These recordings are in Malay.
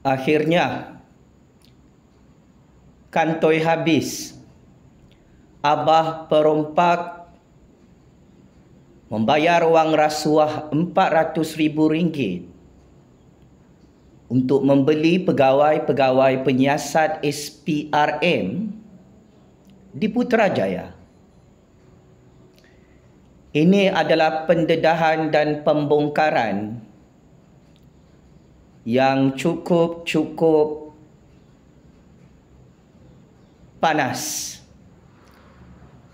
Akhirnya, kantoi habis. Abah perompak membayar wang rasuah RM400,000 untuk membeli pegawai-pegawai penyiasat SPRM di Putrajaya. Ini adalah pendedahan dan pembongkaran yang cukup panas.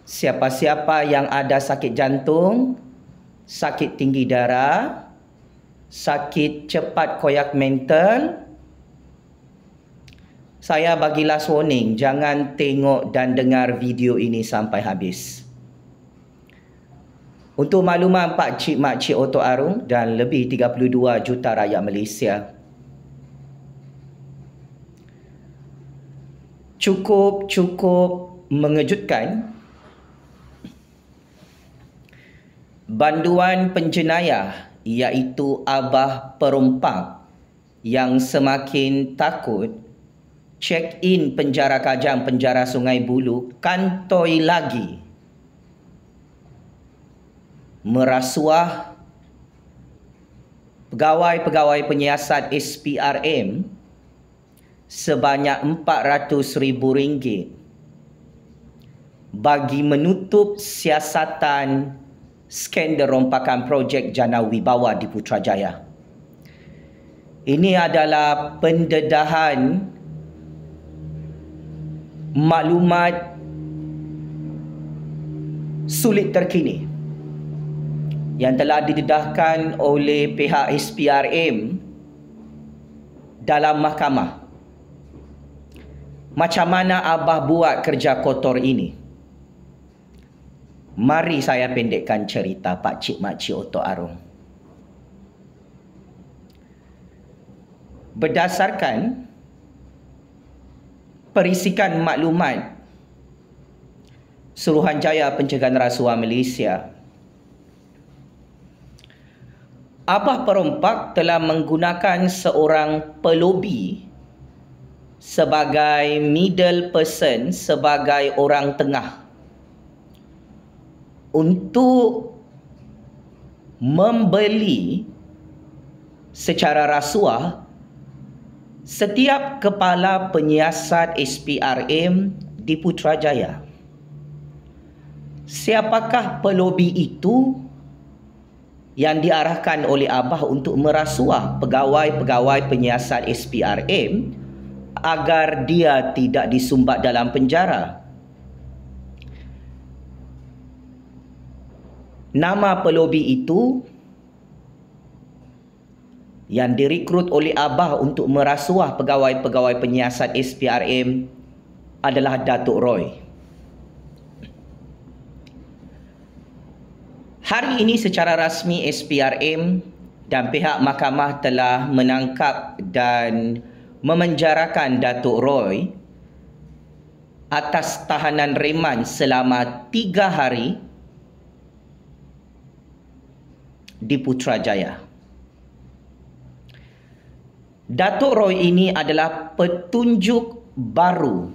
Siapa-siapa yang ada sakit jantung, sakit tinggi darah, sakit cepat koyak mental, saya bagi last warning, jangan tengok dan dengar video ini sampai habis. Untuk makluman Pak Cik Mak Cik Oto Arung dan lebih 32 juta rakyat Malaysia, cukup mengejutkan. Banduan penjenayah iaitu abah perompak yang semakin takut check in penjara Kajang, penjara Sungai Buloh, kantoi lagi merasuah pegawai-pegawai penyiasat SPRM sebanyak RM400,000 bagi menutup siasatan skandal rompakan projek Jana Wibawa di Putrajaya. Ini adalah pendedahan maklumat sulit terkini yang telah didedahkan oleh pihak SPRM dalam mahkamah. Macam mana abah buat kerja kotor ini? Mari saya pendekkan cerita Pak Cik Mak Cik Oto Arung. Berdasarkan perisikan maklumat Suruhanjaya Pencegahan Rasuah Malaysia, abah perompak telah menggunakan seorang pelobi sebagai middle person, sebagai orang tengah untuk membeli secara rasuah setiap kepala penyiasat SPRM di Putrajaya. Siapakah pelobi itu yang diarahkan oleh abah untuk merasuah pegawai-pegawai penyiasat SPRM agar dia tidak disumbat dalam penjara? Nama pelobi itu yang direkrut oleh abah untuk merasuah pegawai-pegawai penyiasat SPRM adalah Datuk Roy. Hari ini secara rasmi SPRM dan pihak mahkamah telah menangkap dan memenjarakan Datuk Roy atas tahanan reman selama 3 hari di Putrajaya. Datuk Roy ini adalah petunjuk baru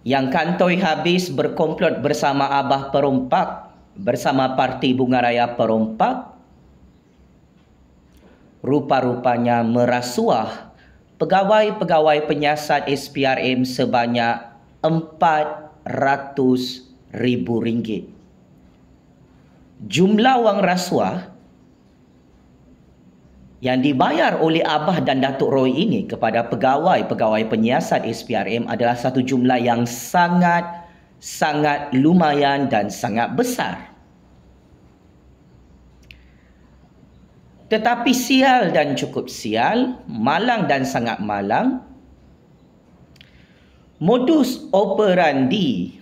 yang kantoi habis berkomplot bersama abah perompak, bersama Parti Bunga Raya Perompak, rupa-rupanya merasuah pegawai-pegawai penyiasat SPRM sebanyak RM400,000. Jumlah wang rasuah yang dibayar oleh abah dan Datuk Roy ini kepada pegawai-pegawai penyiasat SPRM adalah satu jumlah yang sangat lumayan dan sangat besar. Tetapi sial dan cukup sial, malang dan sangat malang, modus operandi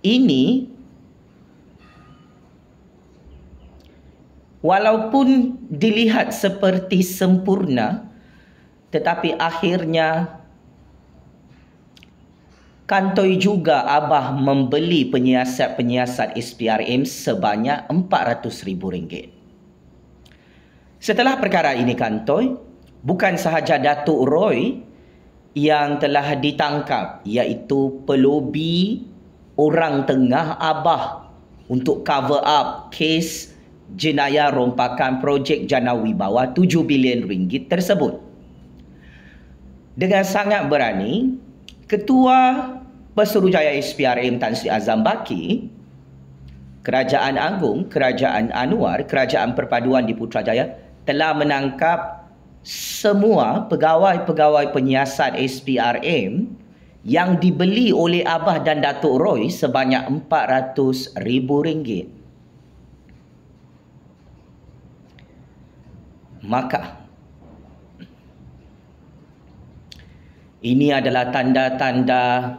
ini walaupun dilihat seperti sempurna, tetapi akhirnya kantoi juga abah membeli penyiasat-penyiasat SPRM sebanyak RM400,000. Setelah perkara ini kantoi, bukan sahaja Datuk Roy yang telah ditangkap, iaitu pelobi orang tengah Abah untuk cover up kes jenayah rompakan projek Jana Wibawa 7 bilion ringgit tersebut. Dengan sangat berani, Ketua Pesuruhjaya SPRM Tan Sri Azam Baki, Kerajaan Agung, Kerajaan Anwar, Kerajaan Perpaduan di Putrajaya telah menangkap semua pegawai-pegawai penyiasat SPRM yang dibeli oleh Abah dan Datuk Roy sebanyak RM400,000. Maka ini adalah tanda-tanda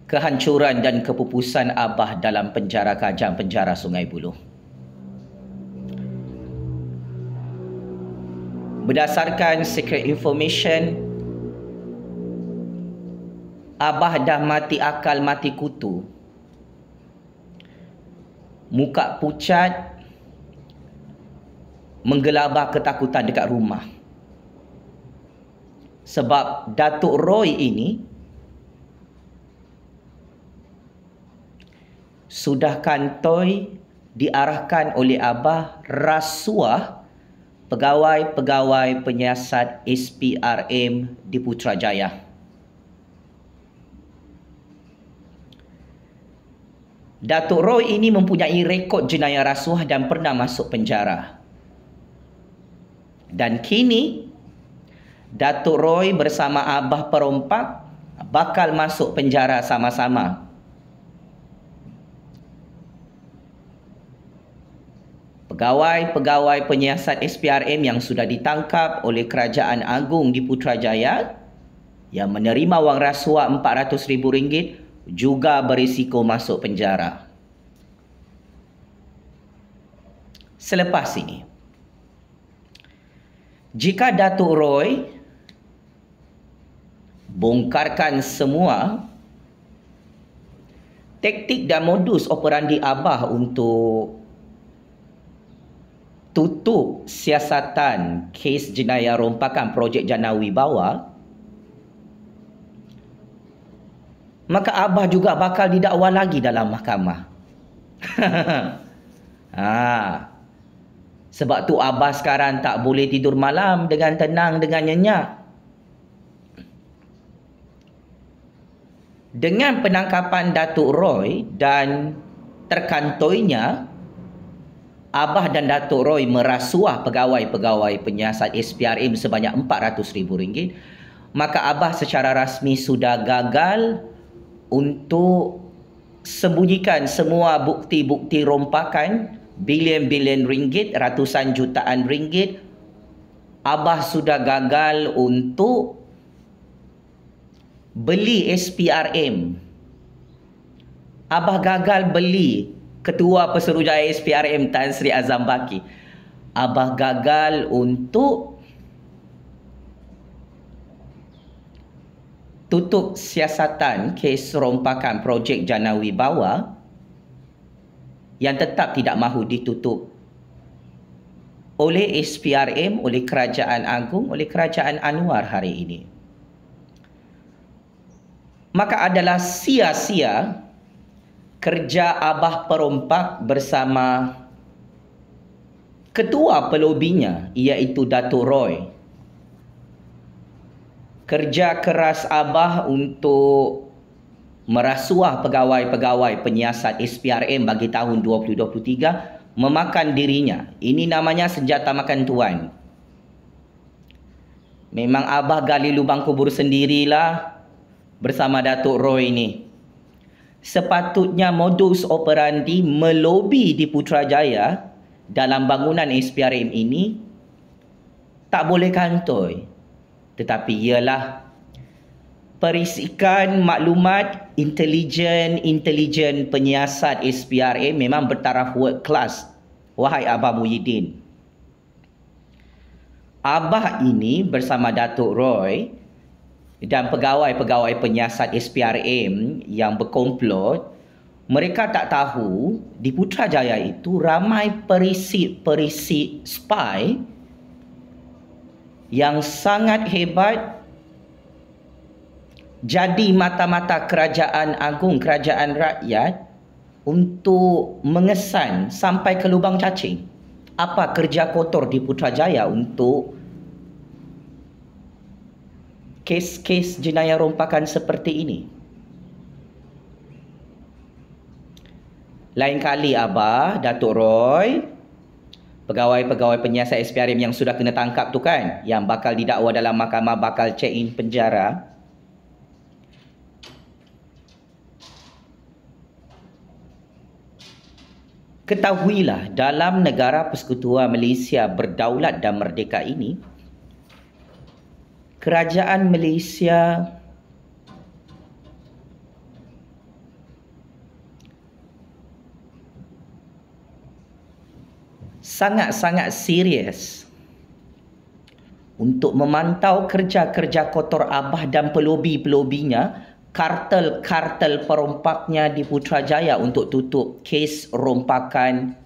kehancuran dan kepupusan Abah dalam penjara Kajang, penjara Sungai Buloh. Berdasarkan secret information, Abah dah mati akal, mati kutu. Muka pucat, menggelabah ketakutan dekat rumah. Sebab Datuk Roy ini sudah kantoi diarahkan oleh Abah rasuah pegawai-pegawai penyiasat SPRM di Putrajaya. Datuk Roy ini mempunyai rekod jenayah rasuah dan pernah masuk penjara. Dan kini Datuk Roy bersama Abah Perompak bakal masuk penjara sama-sama. Pegawai-pegawai penyiasat SPRM yang sudah ditangkap oleh Kerajaan Agung di Putrajaya yang menerima wang rasuah RM400,000 juga berisiko masuk penjara. Selepas ini, jika Datuk Roy bongkarkan semua taktik dan modus operandi Abah untuk tutup siasatan kes jenayah rompakan projek Jana Wibawa, maka Abah juga bakal didakwa lagi dalam mahkamah. Sebab tu Abah sekarang tak boleh tidur malam dengan tenang, dengan nyenyak. Dengan penangkapan Datuk Roy dan terkantoinya Abah dan Datuk Roy merasuah pegawai-pegawai penyiasat SPRM sebanyak RM400,000, maka Abah secara rasmi sudah gagal untuk sembunyikan semua bukti-bukti rompakan bilion-bilion ringgit, ratusan jutaan ringgit. Abah sudah gagal untuk beli SPRM. Abah gagal beli Ketua Pesuruhjaya SPRM Tan Sri Azam Baki. Abah gagal untuk tutup siasatan kes rompakan projek Jana Wibawa yang tetap tidak mahu ditutup oleh SPRM, oleh Kerajaan Agung, oleh Kerajaan Anwar hari ini. Maka adalah sia-sia kerja Abah Perompak bersama ketua pelobinya, iaitu Datuk Roy. Kerja keras Abah untuk merasuah pegawai-pegawai penyiasat SPRM bagi tahun 2023 memakan dirinya. Ini namanya senjata makan tuan. Memang Abah gali lubang kubur sendirilah bersama Datuk Roy ini. Sepatutnya modus operandi melobi di Putrajaya dalam bangunan SPRM ini tak boleh kantoi. Tetapi ialah perisikan maklumat intelijen penyiasat SPRM memang bertaraf world class. Wahai Abah Muhyiddin, Abah ini bersama Datuk Roy dan pegawai-pegawai penyiasat SPRM yang berkomplot, mereka tak tahu di Putrajaya itu ramai perisi spy yang sangat hebat, jadi mata-mata kerajaan agung, kerajaan rakyat untuk mengesan sampai ke lubang cacing apa kerja kotor di Putrajaya untuk kes-kes jenayah rompakan seperti ini. Lain kali Abah, Datuk Roy, pegawai-pegawai penyiasat SPRM yang sudah kena tangkap tu kan, yang bakal didakwa dalam mahkamah, bakal check-in penjara, ketahuilah dalam negara persekutuan Malaysia berdaulat dan merdeka ini, kerajaan Malaysia sangat-sangat serius untuk memantau kerja-kerja kotor Abah dan pelobi-pelobinya, kartel-kartel perompaknya di Putrajaya untuk tutup kes rompakan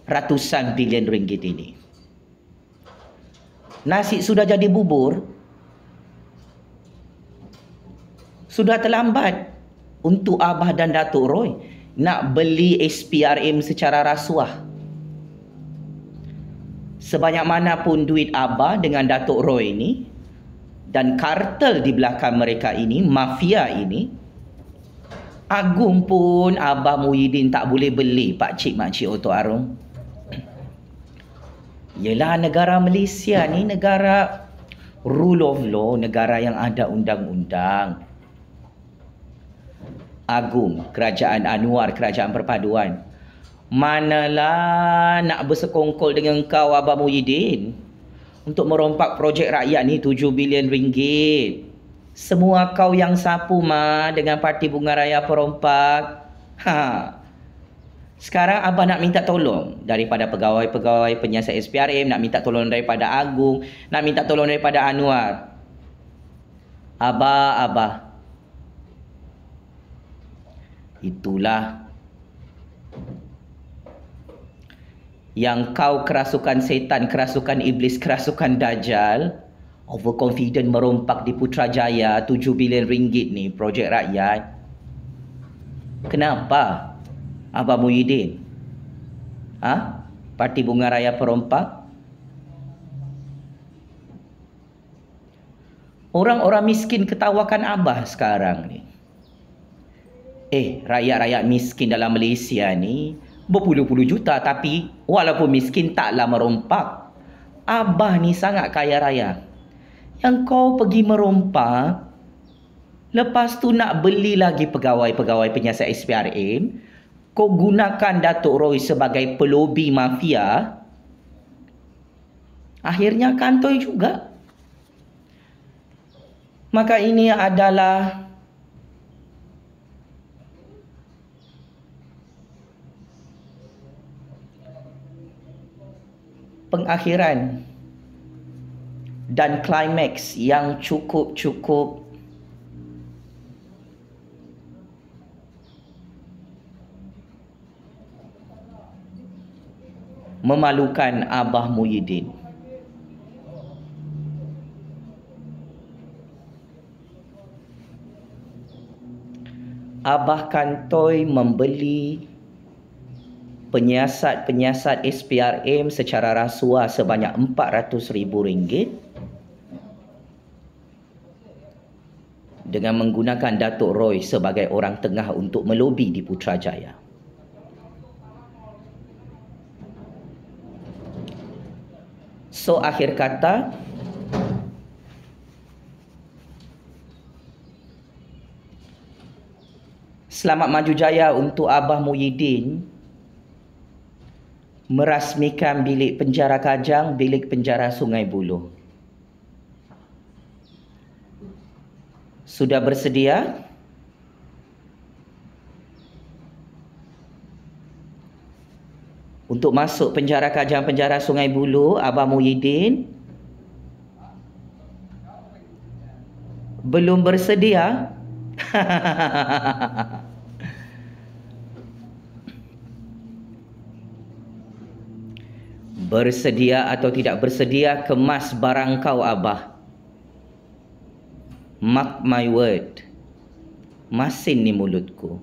ratusan bilion ringgit ini. Nasi sudah jadi bubur, sudah terlambat untuk Abah dan Datuk Roy nak beli SPRM secara rasuah. Sebanyak mana pun duit Abah dengan Datuk Roy ini dan kartel di belakang mereka ini, mafia ini, Agung pun Abah Muhyiddin tak boleh beli pakcik makcik Oto Arung. Yelah, negara Malaysia ni negara rule of law, negara yang ada undang-undang. Agung, Kerajaan Anwar, Kerajaan Perpaduan, manalah nak bersekongkol dengan kau Abah Muhyiddin untuk merompak projek rakyat ni 7 bilion ringgit. Semua kau yang sapu dengan Parti Bunga Raya perompak. Sekarang Abah nak minta tolong daripada pegawai-pegawai penyiasat SPRM, nak minta tolong daripada Agung, nak minta tolong daripada Anwar. Abah, itulah yang kau kerasukan setan, kerasukan iblis, kerasukan dajjal, overconfident merompak di Putrajaya 7 bilion ringgit ni, projek rakyat. Kenapa Abah Muhyiddin? Parti Bunga Raya perompak? Orang-orang miskin ketawakan Abah sekarang ni. Rakyat-rakyat miskin dalam Malaysia ni berpuluh-puluh juta, tapi walaupun miskin taklah merompak. Abah ni sangat kaya raya. Yang kau pergi merompak, lepas tu nak beli lagi pegawai-pegawai penyiasat SPRM, kau gunakan Datuk Roy sebagai pelobi mafia, akhirnya kantoi juga. Maka ini adalah pengakhiran dan klimaks yang cukup memalukan Abah Muhyiddin. Abah kantoi membeli penyiasat SPRM secara rasuah sebanyak RM400,000 dengan menggunakan Datuk Roy sebagai orang tengah untuk melobi di Putrajaya. So, akhir kata, selamat maju jaya untuk Abah Muhyiddin merasmikan bilik penjara Kajang, bilik penjara Sungai Buloh. Sudah bersedia? Untuk masuk penjara Kajang, penjara Sungai Buloh, Abah Muhyiddin? Belum bersedia? Bersedia atau tidak bersedia, kemas barang kau Abah. Mark my word. Masin ni mulutku.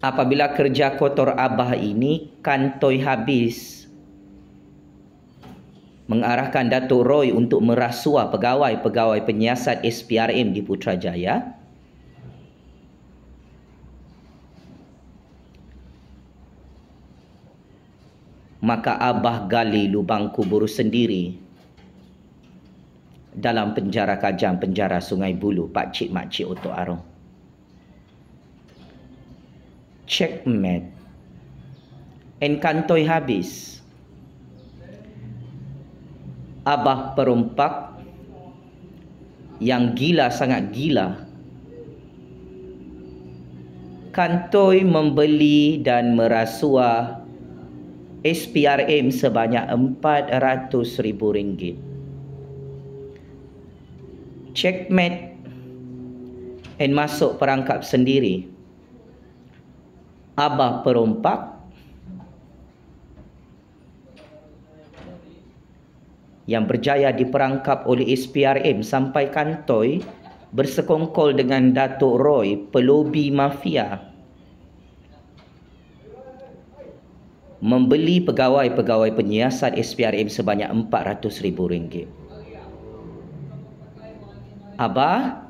Apabila kerja kotor Abah ini kantoi habis, mengarahkan Datuk Roy untuk merasua pegawai-pegawai penyiasat SPRM di Putrajaya, maka Abah gali lubang kubur sendiri dalam penjara Kajang, penjara Sungai Buloh, Pakcik Makcik Otok Arong. Checkmate. Kantoi habis. Abah perompak yang gila, sangat gila, kantoi membeli dan merasua SPRM sebanyak RM400,000. Checkmate and masuk perangkap sendiri. Abah perompak yang berjaya diperangkap oleh SPRM sampai kantoi bersekongkol dengan Datuk Roy, pelobi mafia, membeli pegawai-pegawai penyiasat SPRM sebanyak RM400,000. Abah,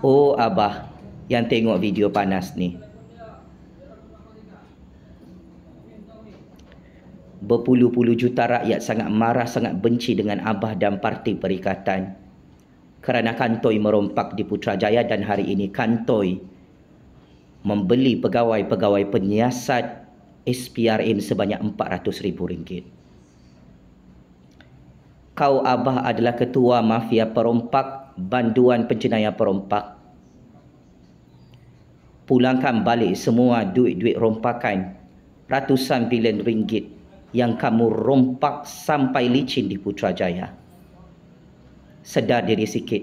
oh Abah yang tengok video panas ni, berpuluh-puluh juta rakyat sangat marah, sangat benci dengan Abah dan Parti Perikatan kerana kantoi merompak di Putrajaya, dan hari ini kantoi membeli pegawai-pegawai penyiasat SPRM sebanyak RM400,000. Kau Abah adalah ketua mafia perompak, banduan penjenayah perompak. Pulangkan balik semua duit-duit rompakan ratusan bilion ringgit yang kamu rompak sampai licin di Putrajaya. Sedar diri sikit.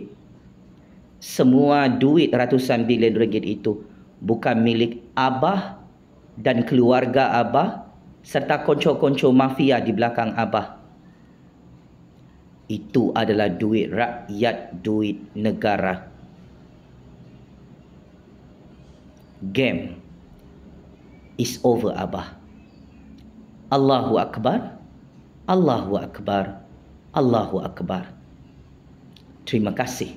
Semua duit ratusan bilion ringgit itu bukan milik Abah dan keluarga Abah serta konco-konco mafia di belakang Abah. Itu adalah duit rakyat, duit negara. Game is over Abah. Allahu Akbar, Allahu Akbar, Allahu Akbar. Terima kasih.